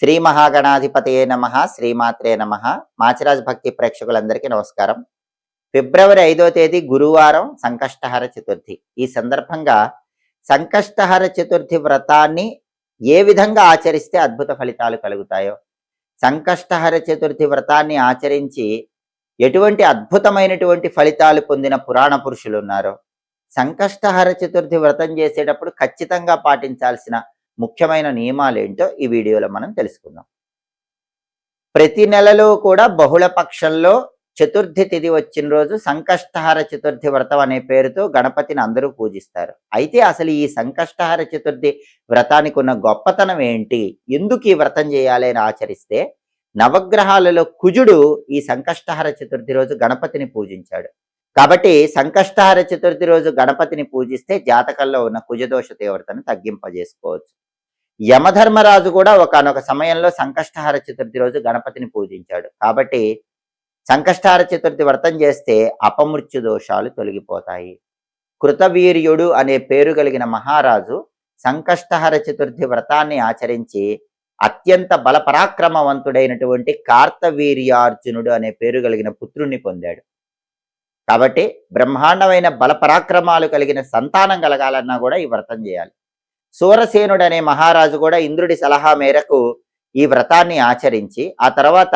శ్రీ మహాగణాధిపతయే నమః, శ్రీమాత్రే నమః. మాచిరాజ్ భక్తి ప్రేక్షకులందరికీ నమస్కారం. ఫిబ్రవరి 5వ తేదీ గురువారం సంకష్టహర చతుర్థి. ఈ సందర్భంగా సంకష్టహర చతుర్థి వ్రతాన్ని ఏ విధంగా ఆచరిస్తే అద్భుత ఫలితాలు కలుగుతాయో, సంకష్టహర చతుర్థి వ్రతాన్ని ఆచరించి ఎటువంటి అద్భుతమైనటువంటి ఫలితాలు పొందిన పురాణ పురుషులు ఉన్నారో, సంకష్టహర చతుర్థి వ్రతం చేసేటప్పుడు ఖచ్చితంగా పాటించాల్సిన ముఖ్యమైన నియమాలేంటో ఈ వీడియోలో మనం తెలుసుకుందాం. ప్రతి నెలలో కూడా బహుళ పక్షంలో చతుర్థి తిథి వచ్చిన రోజు సంకష్టహర చతుర్థి వ్రతం అనే పేరుతో గణపతిని అందరూ పూజిస్తారు. అయితే అసలు ఈ సంకష్టహర చతుర్థి వ్రతానికి ఉన్న గొప్పతనం ఏంటి, ఎందుకు ఈ వ్రతం చేయాలి అని ఆచరిస్తే, నవగ్రహాలలో కుజుడు ఈ సంకష్టహర చతుర్థి రోజు గణపతిని పూజించాడు. కాబట్టి సంకష్టహర చతుర్థి రోజు గణపతిని పూజిస్తే జాతకంలో ఉన్న కుజదోష తీవ్రతను తగ్గింపజేసుకోవచ్చు. యమధర్మరాజు కూడా ఒకానొక సమయంలో సంకష్టహర చతుర్థి రోజు గణపతిని పూజించాడు. కాబట్టి సంకష్టహర చతుర్థి వ్రతం చేస్తే అపమృత్యు దోషాలు తొలగిపోతాయి. కృతవీర్యుడు అనే పేరు కలిగిన మహారాజు సంకష్టహర చతుర్థి వ్రతాన్ని ఆచరించి అత్యంత బలపరాక్రమవంతుడైనటువంటి కార్తవీర్యార్జునుడు అనే పేరు కలిగిన పుత్రుణ్ణి పొందాడు. కాబట్టి బ్రహ్మాండమైన బలపరాక్రమాలు కలిగిన సంతానం కలగాలన్నా కూడా ఈ వ్రతం చేయాలి. సూరసేనుడు అనే మహారాజు కూడా ఇంద్రుడి సలహా మేరకు ఈ వ్రతాన్ని ఆచరించి ఆ తర్వాత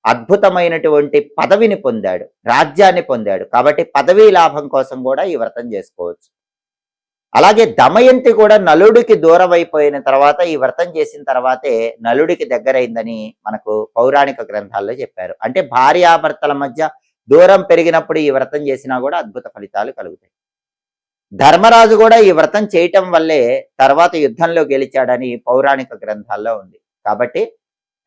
అద్భుతమైనటువంటి పదవిని పొందాడు, రాజ్యాన్ని పొందాడు. కాబట్టి పదవీ లాభం కోసం కూడా ఈ వ్రతం చేసుకోవచ్చు. అలాగే దమయంతి కూడా నలుడికి దూరం అయిపోయిన తర్వాత ఈ వ్రతం చేసిన తర్వాతే నలుడికి దగ్గరైందని మనకు పౌరాణిక గ్రంథాల్లో చెప్పారు. అంటే భార్యాభర్తల మధ్య దూరం పెరిగినప్పుడు ఈ వ్రతం చేసినా కూడా అద్భుత ఫలితాలు కలుగుతాయి. ధర్మరాజు కూడా ఈ వ్రతం చేయటం వల్లే తర్వాత యుద్ధంలో గెలిచాడని పౌరాణిక గ్రంథాల్లో ఉంది. కాబట్టి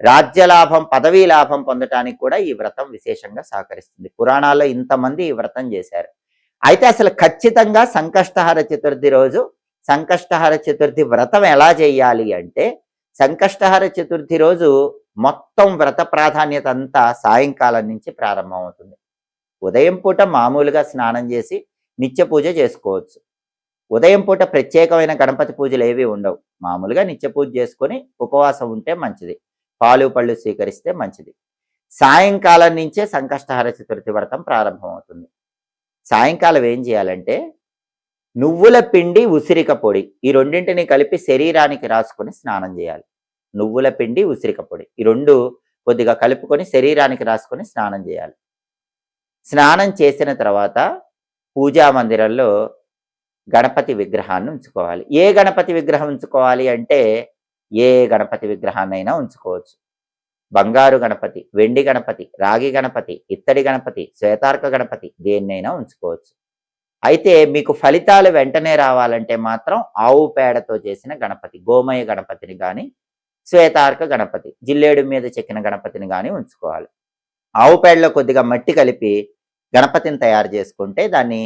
రాజ్యలాభం, పదవీ లాభం పొందటానికి కూడా ఈ వ్రతం విశేషంగా సహకరిస్తుంది. పురాణాల్లో ఇంతమంది ఈ వ్రతం చేశారు. అయితే అసలు ఖచ్చితంగా సంకష్టహర చతుర్థి రోజు సంకష్టహర చతుర్థి వ్రతం ఎలా చేయాలి అంటే, సంకష్టహర చతుర్థి రోజు మొత్తం వ్రత ప్రాధాన్యత అంతా సాయంకాలం నుంచి ప్రారంభం అవుతుంది. ఉదయం పూట మామూలుగా స్నానం చేసి నిత్య పూజ చేసుకోవచ్చు. ఉదయం పూట ప్రత్యేకమైన గణపతి పూజలు ఏవి ఉండవు. మామూలుగా నిత్య పూజ చేసుకొని ఉపవాసం ఉంటే మంచిది, పాలు పళ్ళు స్వీకరిస్తే మంచిది. సాయంకాలం నుంచే సంకష్టహర చతుర్థి వ్రతం ప్రారంభం అవుతుంది. సాయంకాలం ఏం చేయాలంటే, నువ్వుల పిండి, ఉసిరిక పొడి ఈ రెండింటిని కలిపి శరీరానికి రాసుకొని స్నానం చేయాలి. నువ్వుల పిండి, ఉసిరిక పొడి ఈ రెండు కొద్దిగా కలుపుకొని శరీరానికి రాసుకొని స్నానం చేయాలి. స్నానం చేసిన తర్వాత పూజా మందిరంలో గణపతి విగ్రహాన్ని ఉంచుకోవాలి. ఏ గణపతి విగ్రహం ఉంచుకోవాలి అంటే, ఏ గణపతి విగ్రహాన్నైనా ఉంచుకోవచ్చు. బంగారు గణపతి, వెండి గణపతి, రాగి గణపతి, ఇత్తడి గణపతి, శ్వేతార్క గణపతి దేన్నైనా ఉంచుకోవచ్చు. అయితే మీకు ఫలితాలు వెంటనే రావాలంటే మాత్రం ఆవు పేడతో చేసిన గణపతి, గోమయ గణపతిని కానీ, శ్వేతార్క గణపతి, జిల్లేడు మీద చెక్కిన గణపతిని కానీ ఉంచుకోవాలి. ఆవు పేడలో కొద్దిగా మట్టి కలిపి గణపతిని తయారు చేసుకుంటే దాన్ని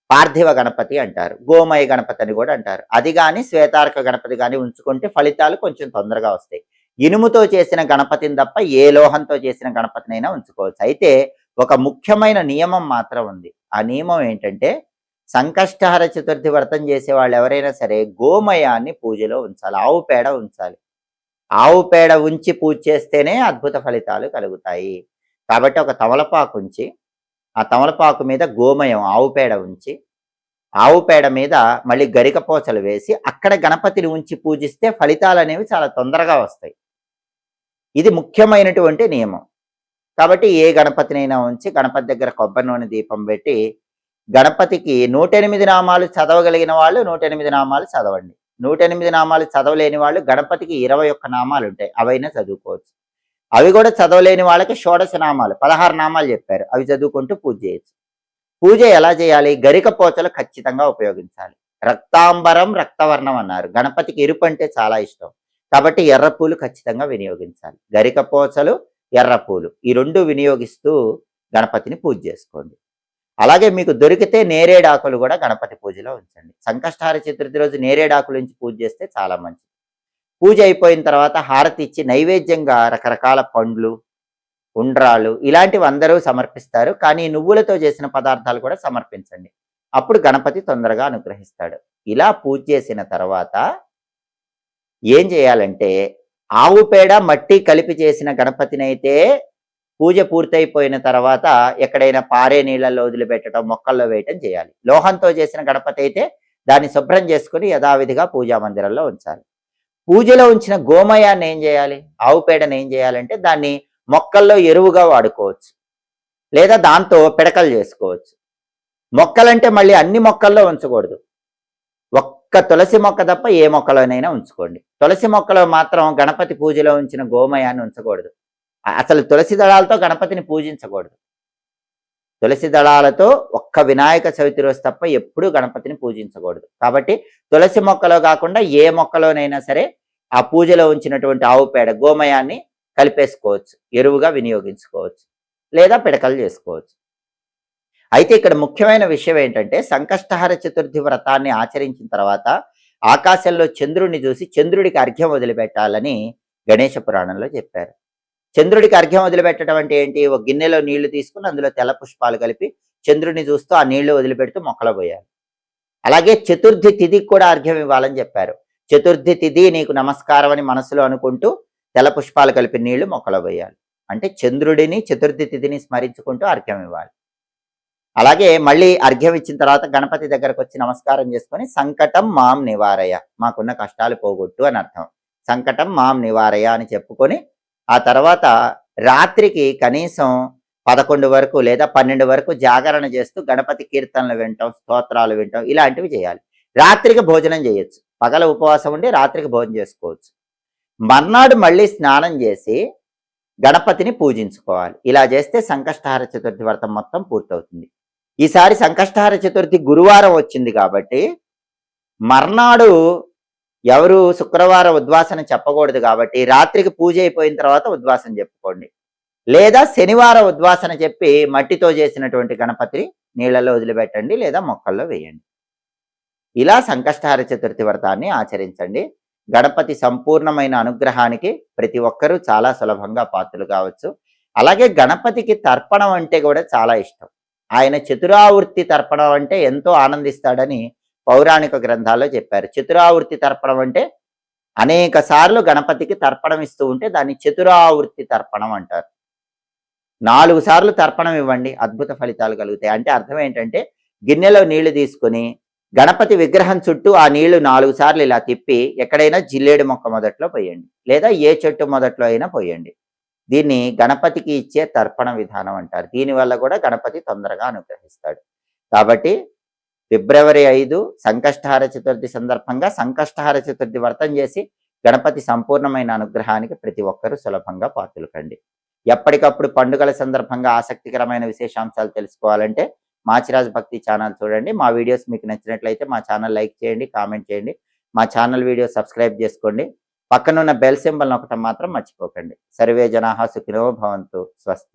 పార్థివ గణపతి అంటారు, గోమయ గణపతి అని కూడా అంటారు. అది కానీ శ్వేతార్క గణపతి కానీ ఉంచుకుంటే ఫలితాలు కొంచెం తొందరగా వస్తాయి. ఇనుముతో చేసిన గణపతిని తప్ప ఏ లోహంతో చేసిన గణపతినైనా ఉంచుకోవచ్చు. అయితే ఒక ముఖ్యమైన నియమం మాత్రం ఉంది. ఆ నియమం ఏంటంటే, సంకష్టహర చతుర్థి వ్రతం చేసే వాళ్ళు ఎవరైనా సరే గోమయాన్ని పూజలో ఉంచాలి, ఆవు పేడ ఉంచాలి. ఆవు పేడ ఉంచి పూజ చేస్తేనే అద్భుత ఫలితాలు కలుగుతాయి. కాబట్టి ఒక తమలపాకు ఉంచి ఆ తమలపాకు మీద గోమయం ఆవు పేడ ఉంచి, ఆవు పేడ మీద మళ్ళీ గరికపోచలు వేసి అక్కడ గణపతిని ఉంచి పూజిస్తే ఫలితాలు అనేవి చాలా తొందరగా వస్తాయి. ఇది ముఖ్యమైనటువంటి నియమం. కాబట్టి ఏ గణపతినైనా ఉంచి గణపతి దగ్గర కొబ్బరి నూనె దీపం పెట్టి గణపతికి 108 నామాలు చదవగలిగిన వాళ్ళు 108 నామాలు చదవండి. 108 నామాలు చదవలేని వాళ్ళు గణపతికి 21 నామాలు ఉంటాయి, అవైనా చదువుకోవచ్చు. అవి కూడా చదవలేని వాళ్ళకి షోడశ నామాలు 16 నామాలు చెప్పారు, అవి చదువుకుంటూ పూజ చేయొచ్చు. పూజ ఎలా చేయాలి? గరికపోచలు ఖచ్చితంగా ఉపయోగించాలి. రక్తాంబరం రక్తవర్ణం అన్నారు. గణపతికి ఎరుపు అంటే చాలా ఇష్టం. కాబట్టి ఎర్రపూలు ఖచ్చితంగా వినియోగించాలి. గరికపోచలు, ఎర్రపూలు ఈ రెండు వినియోగిస్తూ గణపతిని పూజ చేసుకోండి. అలాగే మీకు దొరికితే నేరేడాకులు కూడా గణపతి పూజలో ఉంచండి. సంకష్టహర చతుర్థి రోజు నేరేడాకులు నుంచి పూజ చేస్తే చాలా మంచిది. పూజ అయిపోయిన తర్వాత హారతి ఇచ్చి నైవేద్యంగా రకరకాల పండ్లు, ఉండ్రాలు ఇలాంటివి అందరూ సమర్పిస్తారు. కానీ నువ్వులతో చేసిన పదార్థాలు కూడా సమర్పించండి. అప్పుడు గణపతి తొందరగా అనుగ్రహిస్తాడు. ఇలా పూజ చేసిన తర్వాత ఏం చేయాలంటే, ఆవు పేడ మట్టి కలిపి చేసిన గణపతినైతే పూజ పూర్తయిపోయిన తర్వాత ఎక్కడైనా పారే నీళ్ళల్లో వదిలిపెట్టడం, మొక్కల్లో వేయటం చేయాలి. లోహంతో చేసిన గణపతి అయితే దాన్ని శుభ్రం చేసుకుని యథావిధిగా పూజా మందిరంలో ఉంచాలి. పూజలో ఉంచిన గోమయాన్ని ఏం చేయాలి, ఆవు పేడను ఏం చేయాలంటే దాన్ని మొక్కల్లో ఎరువుగా వాడుకోవచ్చు, లేదా దాంతో పిడకలు చేసుకోవచ్చు. మొక్కలంటే మళ్ళీ అన్ని మొక్కల్లో ఉంచకూడదు, ఒక్క తులసి మొక్క తప్ప ఏ మొక్కలోనైనా ఉంచుకోండి. తులసి మొక్కలో మాత్రం గణపతి పూజలో ఉంచిన గోమయాన్ని ఉంచకూడదు. అసలు తులసి దళాలతో గణపతిని పూజించకూడదు. తులసి దళాలతో ఒక్క వినాయక చవితి రోజు తప్ప ఎప్పుడూ గణపతిని పూజించకూడదు. కాబట్టి తులసి మొక్కలో కాకుండా ఏ మొక్కలోనైనా సరే ఆ పూజలో ఉంచినటువంటి ఆవు పేడ గోమయాన్ని కలిపేసుకోవచ్చు, ఎరువుగా వినియోగించుకోవచ్చు, లేదా పిడకలు చేసుకోవచ్చు. అయితే ఇక్కడ ముఖ్యమైన విషయం ఏంటంటే, సంకష్టహర చతుర్థి వ్రతాన్ని ఆచరించిన తర్వాత ఆకాశంలో చంద్రుడిని చూసి చంద్రుడికి అర్ఘ్యం వదిలిపెట్టాలని గణేష పురాణంలో చెప్పారు. చంద్రుడికి అర్ఘ్యం వదిలిపెట్టడం అంటే ఏంటి, ఒక గిన్నెలో నీళ్లు తీసుకుని అందులో తెల్ల పుష్పాలు కలిపి చంద్రుడిని చూస్తూ ఆ నీళ్లు వదిలిపెడుతూ మొక్కలు పోయాలి. అలాగే చతుర్థి తిథికి కూడా అర్ఘ్యం ఇవ్వాలని చెప్పారు. చతుర్థి తిథి నీకు నమస్కారం అని మనసులో అనుకుంటూ తెల్ల పుష్పాలు కలిపి నీళ్లు మొక్కలు పోయాలి. అంటే చంద్రుడిని చతుర్థి తిథిని స్మరించుకుంటూ అర్ఘ్యం ఇవ్వాలి. అలాగే మళ్ళీ అర్ఘ్యం ఇచ్చిన తర్వాత గణపతి దగ్గరకు వచ్చి నమస్కారం చేసుకొని సంకటం మాం నివారయ, మాకున్న కష్టాలు పోగొట్టు అని అర్థం. సంకటం మాం నివారయ అని చెప్పుకొని ఆ తర్వాత రాత్రికి కనీసం 11 వరకు లేదా 12 వరకు జాగరణ చేస్తూ గణపతి కీర్తనలు వింటాం, స్తోత్రాలు వింటాం, ఇలాంటివి చేయాలి. రాత్రికి భోజనం చేయొచ్చు, పగల ఉపవాసం ఉండి రాత్రికి భోజనం చేసుకోవచ్చు. మర్నాడు మళ్ళీ స్నానం చేసి గణపతిని పూజించుకోవాలి. ఇలా చేస్తే సంకష్టహార చతుర్థి వ్రతం మొత్తం పూర్తవుతుంది. ఈసారి సంకష్టహార చతుర్థి గురువారం వచ్చింది కాబట్టి మర్నాడు ఎవరు శుక్రవారం ఉద్వాసన చెప్పకూడదు కాబట్టి రాత్రికి పూజ అయిపోయిన తర్వాత ఉద్వాసన చెప్పుకోండి, లేదా శనివారం ఉద్వాసన చెప్పి మట్టితో చేసినటువంటి గణపతిని నీళ్లలో వదిలిపెట్టండి, లేదా మొక్కల్లో వేయండి. ఇలా సంకష్టహార చతుర్థి వ్రతాన్ని ఆచరించండి. గణపతి సంపూర్ణమైన అనుగ్రహానికి ప్రతి ఒక్కరూ చాలా సులభంగా పాత్రలు కావచ్చు. అలాగే గణపతికి తర్పణం అంటే కూడా చాలా ఇష్టం. ఆయన చతురావృత్తి తర్పణం అంటే ఎంతో ఆనందిస్తాడని పౌరాణిక గ్రంథాల్లో చెప్పారు. చతురావృత్తి తర్పణం అంటే అనేక సార్లు గణపతికి తర్పణం ఇస్తూ ఉంటే దాన్ని చతురావృత్తి తర్పణం అంటారు. 4 సార్లు తర్పణం ఇవ్వండి, అద్భుత ఫలితాలు కలుగుతాయి. అంటే అర్థం ఏంటంటే, గిన్నెలో నీళ్లు తీసుకుని గణపతి విగ్రహం చుట్టూ ఆ నీళ్లు 4 సార్లు ఇలా తిప్పి ఎక్కడైనా జిల్లేడు మొక్క మొదట్లో పోయండి, లేదా ఏ చెట్టు మొదట్లో అయినా పోయండి. దీన్ని గణపతికి ఇచ్చే తర్పణ విధానం అంటారు. దీనివల్ల కూడా గణపతి తొందరగా అనుగ్రహిస్తాడు. కాబట్టి ఫిబ్రవరి 5 సంకష్టహార చతుర్థి సందర్భంగా సంకష్టహార చతుర్థి వ్రతం చేసి గణపతి సంపూర్ణమైన అనుగ్రహానికి ప్రతి ఒక్కరూ సులభంగా పాత్రలు కండి. ఎప్పటికప్పుడు పండుగల సందర్భంగా ఆసక్తికరమైన విశేషాంశాలు తెలుసుకోవాలంటే మాచిరాజ్ భక్తి ఛానల్ చూడండి. మా వీడియోస్ మీకు నచ్చినట్లయితే మా ఛానల్ లైక్ చేయండి, కామెంట్ చేయండి, మా ఛానల్ వీడియో సబ్స్క్రైబ్ చేసుకోండి. పక్కనున్న బెల్ సింబల్ నొక్కటం మాత్రం మర్చిపోకండి. సర్వే జనాః సుఖినో భవంతు. స్వస్తి.